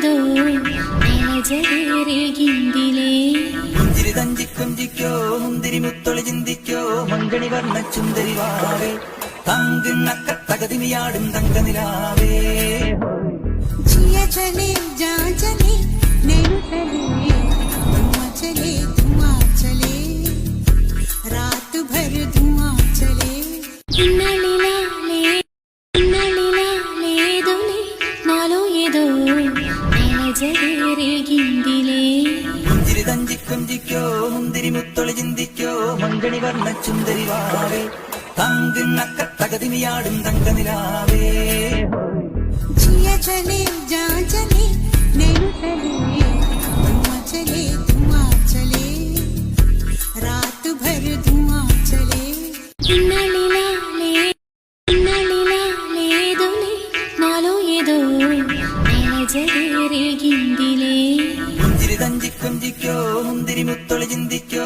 ఏదో నెలజరేగిందిలే പുഞ്ചിരി തഞ്ചി കൊഞ്ചിക്കോ മുന്തിരി മുത്തൊളി ചിന്തിക്കോ മങ്കണി വർണ്ണ ചുന്ദരി വാവേ തങ്കുന്നക്ക തകതിമിയാടും തങ്കനിലാവേ जिया चले जा चले नैन चले धुआं चले धुआं चले रात भर धुआं चले ఇన్నళినాలేదులే నాలో ఏదో నెలజరేగిందిలే പുഞ്ചിരി തഞ്ചി കൊഞ്ചിക്കോ മുന്തിരി മുത്തൊളി ചിന്തിക്കോ മങ്കണി വർണ്ണ ചുന്ദരി വാവേ തങ്കുന്നക്ക തകതിമിയാടും തങ്കനിലാവേ जिया चले जा चले नैन चले धुआं चले धुआं चले रात भर धुआं चले ఇన్నళినాలేదులే నాలో ఏదో నెలజరేగిందిలే പുഞ്ചിരി തഞ്ചി കൊഞ്ചിക്കോ മുന്തിരി മുത്തൊളി ചിന്തിക്കോ